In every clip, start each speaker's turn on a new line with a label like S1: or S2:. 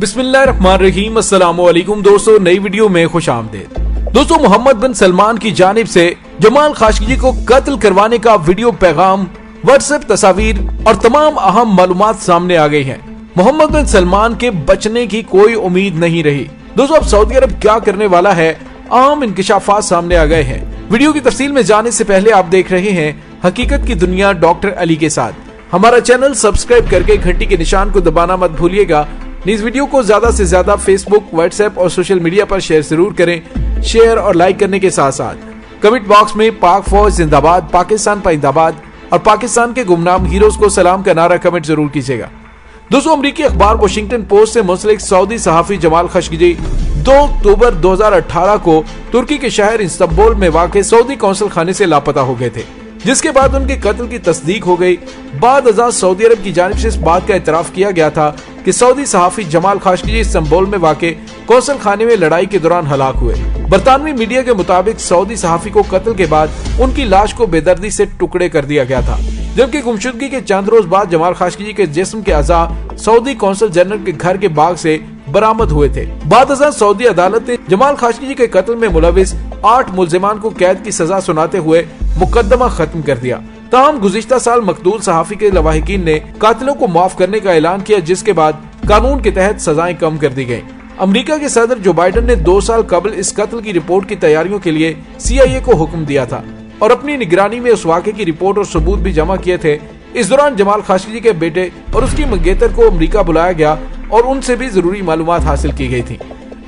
S1: बिस्मिल्लाहिर्रहमानिर्रहीम। अस्सलामुअलैकुम दोस्तों, नई वीडियो में खुश आमदीद। दोस्तों, मोहम्मद बिन सलमान की जानिब से जमाल खाशोगी को कत्ल करवाने का वीडियो पैगाम, व्हाट्सएप तस्वीर और तमाम अहम मालूमात सामने आ गई हैं। मोहम्मद बिन सलमान के बचने की कोई उम्मीद नहीं रही। दोस्तों, अब सऊदी अरब क्या करने वाला है, अहम इंकिशाफात सामने आ गए हैं। वीडियो की तफसील में जाने से पहले आप देख रहे हैं हकीकत की दुनिया डॉक्टर अली के साथ। हमारा चैनल सब्सक्राइब करके घंटी के निशान को दबाना मत भूलिएगा। इस वीडियो को ज्यादा से ज्यादा फेसबुक, व्हाट्सएप और सोशल मीडिया पर शेयर जरूर करें। शेयर और लाइक करने के साथ साथ कमेंट बॉक्स में पाक फौज जिंदाबाद, पाकिस्तान पाइंदाबाद और पाकिस्तान के गुमनाम हीरोज को सलाम का नारा कमेंट जरूर कीजिएगा। दोस्तों, अमेरिकी अखबार वाशिंगटन पोस्ट से मुंसलिक सऊदी सहाफी जमाल खाशोगी 2 अक्टूबर 2018 को तुर्की के शहर इस्तांबुल में वाक़ सऊदी कौंसल खाने से लापता हो गए थे, जिसके बाद उनके कत्ल की तस्दीक हो गई। बाद अज़ां सऊदी अरब की जानिब से इस बात का इतराफ किया गया था कि सऊदी सहाफी जमाल खाशोगी इस्तांबुल में वाक़ कौंसल खाने में लड़ाई के दौरान हलाक हुए। बरतानवी मीडिया के मुताबिक सऊदी सहाफी को कत्ल के बाद उनकी लाश को बेदर्दी से टुकड़े कर दिया गया था, जबकि गुमशुदगी के चंद रोज बाद जमाल खाशोगी के जिस्म के अज़ा सऊदी कौंसल जनरल के घर के बाग से बरामद हुए थे। बाद अज़ां सऊदी अदालत ने जमाल खाशोगी के कत्ल में मुलविस 8 मुल्जिमान को कैद की सजा सुनाते हुए मुकदमा खत्म कर दिया। ताहम गुज़िश्ता साल मकतूल सहाफी के लवाहिकीन ने कातिलों को माफ करने का ऐलान किया, जिसके बाद कानून के तहत सजाएं कम कर दी गयी। अमेरिका के सदर जो बाइडन ने 2 साल कबल इस कत्ल की रिपोर्ट की तैयारियों के लिए CIA को हुक्म दिया था और अपनी निगरानी में उस वाक़े की रिपोर्ट और सबूत भी जमा किए थे। इस दौरान जमाल खाशोगी के बेटे और उसकी मंगेतर को अमेरिका बुलाया गया और उनसे भी जरूरी मालूमात हासिल की गई थी।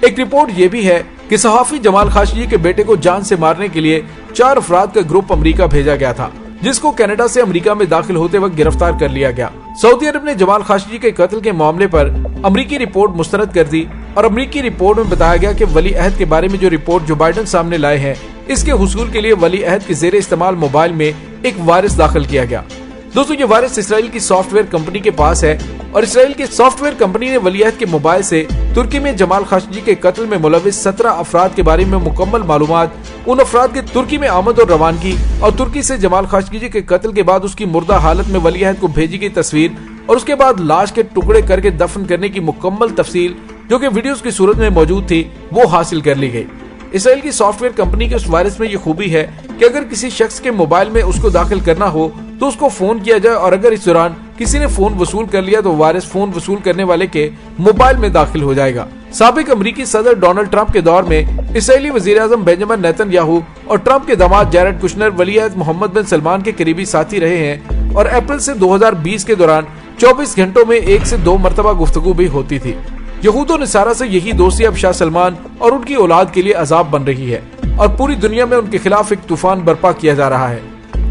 S1: एक रिपोर्ट ये भी है कि सहाफी जमाल खाशोगी के बेटे को जान से मारने के लिए 4 अफराद का ग्रुप अमेरिका भेजा गया था, जिसको कनाडा से अमेरिका में दाखिल होते वक्त गिरफ्तार कर लिया गया। सऊदी अरब ने जमाल खाशोगी के कत्ल के मामले पर अमेरिकी रिपोर्ट मुस्तरद कर दी और अमेरिकी रिपोर्ट में बताया गया कि वली अहद के बारे में जो रिपोर्ट जो बाइडन सामने लाए हैं, इसके हुसूल के लिए वली अहद के जेर इस्तेमाल मोबाइल में एक वायरस दाखिल किया गया। दोस्तों, ये वायरस इसराइल की सॉफ्टवेयर कंपनी के पास है और इसराइल की सॉफ्टवेयर कंपनी ने वली अहद के मोबाइल से तुर्की में जमाल खाशोगी के कत्ल में मुलविस 17 अफराद के बारे में मुकम्मल मालूमात, उन अफराद के तुर्की में आमद और रवानगी और तुर्की से जमाल खाशोगी के कत्ल के बाद उसकी मुर्दा हालत में वली अहद को भेजी गई तस्वीर और उसके बाद लाश के टुकड़े करके दफन करने की मुकम्मल तफसील, जो कि वीडियोस की सूरत में मौजूद थी, वो हासिल कर ली गई। इसराइल की सॉफ्टवेयर कंपनी के उस वायरस में ये खूबी है कि अगर किसी शख्स के मोबाइल में उसको दाखिल करना हो तो उसको फोन किया जाए और अगर इस दौरान किसी ने फोन वसूल कर लिया तो वायरस फोन वसूल करने वाले के मोबाइल में दाखिल हो जाएगा। साबिक अमेरिकी सदर डोनाल्ड ट्रंप के दौर में इसराइली वजीर आजम बेंजामिन नेतन्याहू और ट्रंप के दामाद जैरेड कुशनर वली अहद मोहम्मद बिन सलमान के करीबी साथी रहे हैं और अप्रैल से 2020 के दौरान 24 घंटों में 1 से 2 मरतबा गुफ्तगू भी होती थी। यहूद और नसारा से यही दोस्ती अब शाह सलमान और उनकी औलाद के लिए अजाब बन रही है और पूरी दुनिया में उनके खिलाफ एक तूफान बर्पा किया जा रहा है।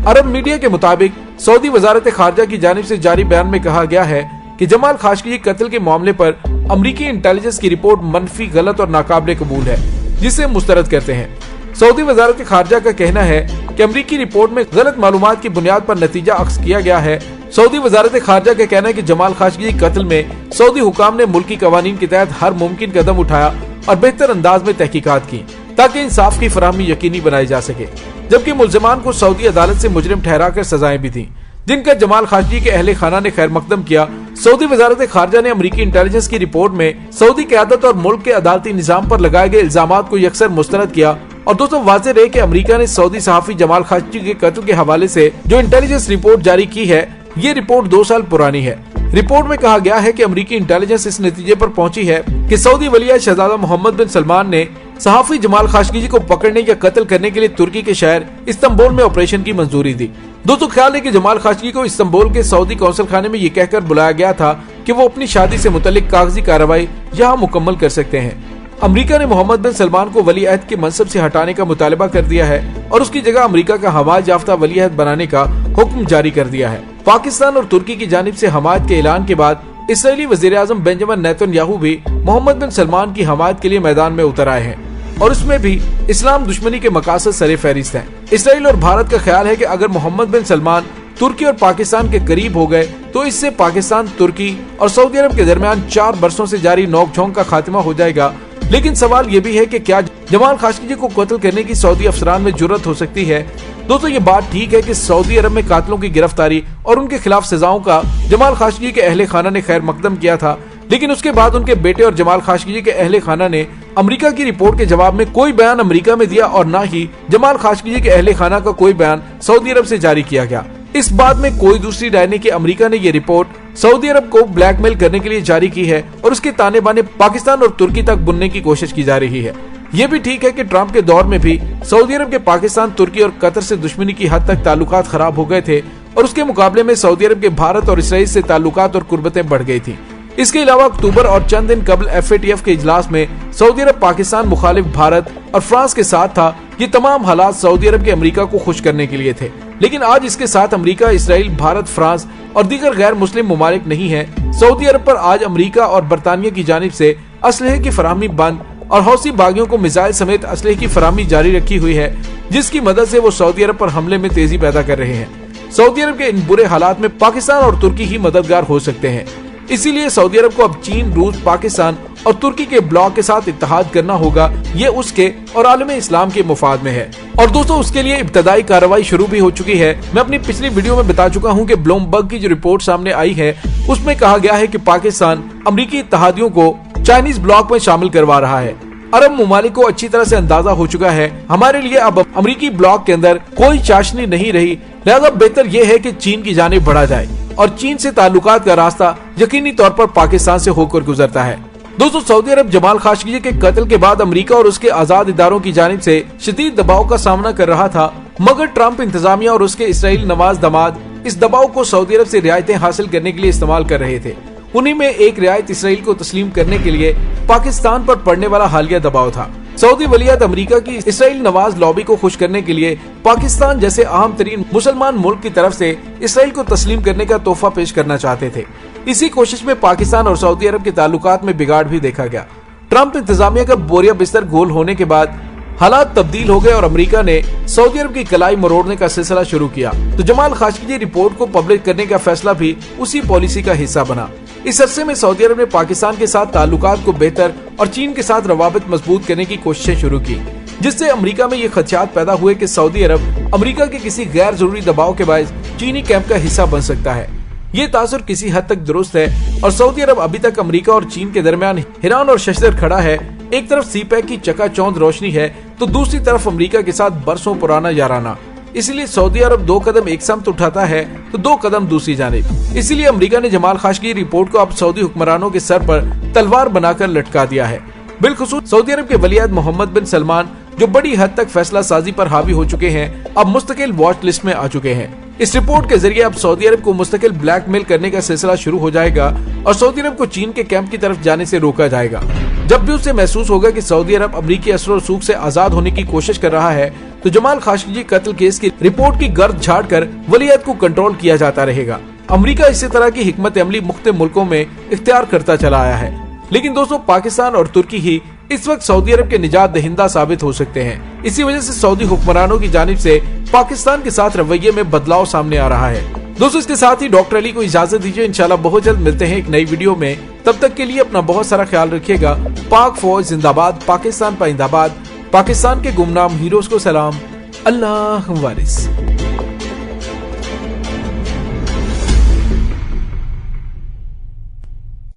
S1: अरब मीडिया के मुताबिक सऊदी वजारत खारजा की जानिब से जारी बयान में कहा गया है कि जमाल खाशोगी कत्ल के मामले पर अमेरिकी इंटेलिजेंस की रिपोर्ट मनफी, गलत और नाकाबिले कबूल है, जिसे मुस्तरद करते हैं। सऊदी वजारत खारजा का कहना है कि अमेरिकी रिपोर्ट में गलत मालूमात की बुनियाद पर नतीजा अक्स किया गया है। सऊदी वजारत खारजा का कहना है कि जमाल खाशोगी कत्ल में सऊदी हुकाम ने मुल्की कवानीन के तहत हर मुमकिन कदम उठाया और बेहतर अंदाज में तहकीकात की ताकि इंसाफ की फराहमी यकीनी बनाई जा सके, जबकि मुल्जिमान को सऊदी अदालत से मुजरिम ठहरा कर सजाएं भी थी, जिनका जमाल खाशोगी के अहले खाना ने खैर मकदम किया। सऊदी वजारत खारजा ने अमेरिकी इंटेलिजेंस की रिपोर्ट में सऊदी क़यादत और मुल्क के अदालती निजाम पर लगाए गए इल्जामात को यकसर मुस्तरद किया। और दोस्तों, वाज़ेह रहे कि अमेरिका ने सऊदी सहाफी जमाल खाशोगी के कत्ल के हवाले से जो इंटेलिजेंस रिपोर्ट जारी की है, ये रिपोर्ट 2 साल पुरानी है। रिपोर्ट में कहा गया है कि अमेरिकी इंटेलिजेंस इस नतीजे पर पहुंची है कि सऊदी वली शहजादा मोहम्मद बिन सलमान ने सहाफी जमाल खाशोगी को पकड़ने या कत्ल करने के लिए तुर्की के शहर इस्तांबुल में ऑपरेशन की मंजूरी दी। दोस्तों, ख्याल है कि जमाल खाशोगी को इस्तांबुल के सऊदी कौंसल खाने में ये कहकर बुलाया गया था कि वो अपनी शादी से मुतल्लिक कागजी कार्रवाई यहाँ मुकम्मल कर सकते हैं। अमेरिका ने मोहम्मद बिन सलमान को वली अहद के मनसब से हटाने का मुतालबा कर दिया है और उसकी जगह अमेरिका का हमायत याफ्ता वली अहद बनाने का हुक्म जारी कर दिया है। पाकिस्तान और तुर्की की जानिब से हमायत के ऐलान के बाद इसराइली वजीर आजम बेंजामिन नेतन्याहू भी मोहम्मद बिन सलमान की हमायत के लिए मैदान में उतर आए हैं और उसमें भी इस्लाम दुश्मनी के मकासद सरे फहरिस्त हैं। इसराइल और भारत का ख्याल है कि अगर मोहम्मद बिन सलमान तुर्की और पाकिस्तान के करीब हो गए तो इससे पाकिस्तान, तुर्की और सऊदी अरब के दरमियान 4 बरसों से जारी नोकझोंक का खात्मा हो जाएगा। लेकिन सवाल ये भी है कि क्या जमाल खाशोगी को कत्ल करने की सऊदी अफसरान में जुर्रत हो सकती है। दोस्तों, ये बात ठीक है कि सऊदी अरब में कातिलों की गिरफ्तारी और उनके खिलाफ सजाओं का जमाल खाशोगी के अहले खाना ने खैर मकदम किया था, लेकिन उसके बाद उनके बेटे और जमाल खाशोगी के अहले खाना ने अमेरिका की रिपोर्ट के जवाब में कोई बयान अमेरिका में दिया और न ही जमाल खाशोगी के अहले खाना का कोई बयान सऊदी अरब से जारी किया गया। इस बात में कोई दूसरी राय नहीं कि अमेरिका ने ये रिपोर्ट सऊदी अरब को ब्लैकमेल करने के लिए जारी की है और उसके ताने बाने पाकिस्तान और तुर्की तक बुनने की कोशिश की जा रही है। ये भी ठीक है कि ट्रंप के दौर में भी सऊदी अरब के पाकिस्तान, तुर्की और कतर से दुश्मनी की हद तक ताल्लुकात खराब हो गए थे और उसके मुकाबले में सऊदी अरब के भारत और इसराइल से ताल्लुकात और कुर्बतें बढ़ गई थी। इसके अलावा अक्टूबर और चंद दिन कबल FATF के इजलास में सऊदी अरब पाकिस्तान मुखालिफ भारत और फ्रांस के साथ था। ये तमाम हालात सऊदी अरब के अमेरिका को खुश करने के लिए थे, लेकिन आज इसके साथ अमेरिका, इसराइल, भारत, फ्रांस और दीगर गैर मुस्लिम ममालिक नहीं है। सऊदी अरब पर आज अमेरिका और बरतानिया की जानिब से असलहे की फराहमी बंद और हौसी बागियों को मिसाइल समेत असलहे की फराहमी जारी रखी हुई है, जिसकी मदद से वो सऊदी अरब पर हमले में तेजी पैदा कर रहे हैं। सऊदी अरब के इन बुरे हालात में पाकिस्तान और तुर्की ही मददगार हो सकते हैं। इसीलिए सऊदी अरब को अब चीन, रूस, पाकिस्तान और तुर्की के ब्लॉक के साथ इत्तेहाद करना होगा। ये उसके और आलम इस्लाम के मुफाद में है। और दोस्तों, उसके लिए इब्तदाई कार्रवाई शुरू भी हो चुकी है। मैं अपनी पिछली वीडियो में बता चुका हूँ कि ब्लूमबर्ग की जो रिपोर्ट सामने आई है उसमें कहा गया है कि पाकिस्तान अमरीकी इत्तेहादियों को चाइनीज ब्लॉक में शामिल करवा रहा है। अरब ममालिक को अच्छी तरह से अंदाजा हो चुका है हमारे लिए अब अमरीकी ब्लॉक के अंदर कोई चाशनी नहीं रही, लिहाजा बेहतर यह है कि चीन की जानिब बढ़ा जाए और चीन से ताल्लुकात का रास्ता यकीनी तौर पर पाकिस्तान से होकर गुजरता है। दोस्तों, सऊदी अरब जमाल खाशोगी के कत्ल के बाद अमेरिका और उसके आजाद इदारों की जानिब से शदीद दबाव का सामना कर रहा था, मगर ट्रंप इंतजामिया और उसके इसराइल नवाज दामाद इस दबाव को सऊदी अरब से रियायतें हासिल करने के लिए इस्तेमाल कर रहे थे। उन्हीं में एक रियायत इसराइल को तस्लीम करने के लिए पाकिस्तान पर पड़ने वाला हालिया दबाव था। सऊदी वलीयत अमेरिका की इसराइल नवाज लॉबी को खुश करने के लिए पाकिस्तान जैसे अहम तरीन मुसलमान मुल्क की तरफ से इसराइल को तस्लीम करने का तोहफा पेश करना चाहते थे। इसी कोशिश में पाकिस्तान और सऊदी अरब के ताल्लुकात में बिगाड़ भी देखा गया। ट्रंप इंतजामिया का बोरिया बिस्तर गोल होने के बाद हालात तब्दील हो गए और अमेरिका ने सऊदी अरब की कलाई मरोड़ने का सिलसिला शुरू किया, तो जमाल खाशोगी रिपोर्ट को पब्लिक करने का फैसला भी उसी पॉलिसी का हिस्सा बना। इस अरसे में सऊदी अरब ने पाकिस्तान के साथ ताल्लुकात को बेहतर और चीन के साथ रवाबित मजबूत करने की कोशिशें शुरू की, जिससे अमेरिका में ये खदशात पैदा हुए कि सऊदी अरब अमेरिका के किसी गैर जरूरी दबाव के बायस चीनी कैंप का हिस्सा बन सकता है। ये तासुर किसी हद तक दुरुस्त है और सऊदी अरब अभी तक अमेरिका और चीन के दरमियान हिरान और शशदर खड़ा है। एक तरफ सीपैक की चकाचौंध रोशनी है तो दूसरी तरफ अमेरिका के साथ बरसों पुराना याराना। इसलिए सऊदी अरब 2 कदम एक समत उठाता है तो 2 कदम दूसरी जानिब। इसीलिए अमेरिका ने जमाल खाशोगी रिपोर्ट को अब सऊदी हुक्मरानों के सर पर तलवार बनाकर लटका दिया है। बिलखुसूस सऊदी अरब के वलीअहद मोहम्मद बिन सलमान, जो बड़ी हद तक फैसला साजी पर हावी हो चुके हैं, अब मुस्तकिल वॉच लिस्ट में आ चुके हैं। इस रिपोर्ट के जरिए अब सऊदी अरब को मुस्तकिल ब्लैकमेल करने का सिलसिला शुरू हो जाएगा और सऊदी अरब को चीन के कैंप की तरफ जाने से रोका जाएगा। जब भी उसे महसूस होगा कि सऊदी अरब अमरीकी असर और सूख से आजाद होने की कोशिश कर रहा है, तो जमाल खाशोगी कत्ल केस की रिपोर्ट की गर्द झाड़कर वलीअहद को कंट्रोल किया जाता रहेगा। अमेरिका इसी तरह की हिकमत अमली मुख्तलिफ मुल्कों में इख्तियार करता चला आया है, लेकिन दोस्तों पाकिस्तान और तुर्की ही इस वक्त सऊदी अरब के निजात दहिंदा साबित हो सकते हैं। इसी वजह से सऊदी हुक्मरानों की जानिब से पाकिस्तान के साथ रवैये में बदलाव सामने आ रहा है। दोस्तों, इसके साथ ही डॉक्टर अली को इजाजत दीजिए। इंशाल्लाह बहुत जल्द मिलते हैं एक नई वीडियो में। तब तक के लिए अपना बहुत सारा ख्याल रखिएगा। पाक फौज जिंदाबाद, पाकिस्तान पाइंदाबाद, पाकिस्तान के गुमनाम हीरोज को सलाम, अल्लाह वारिस।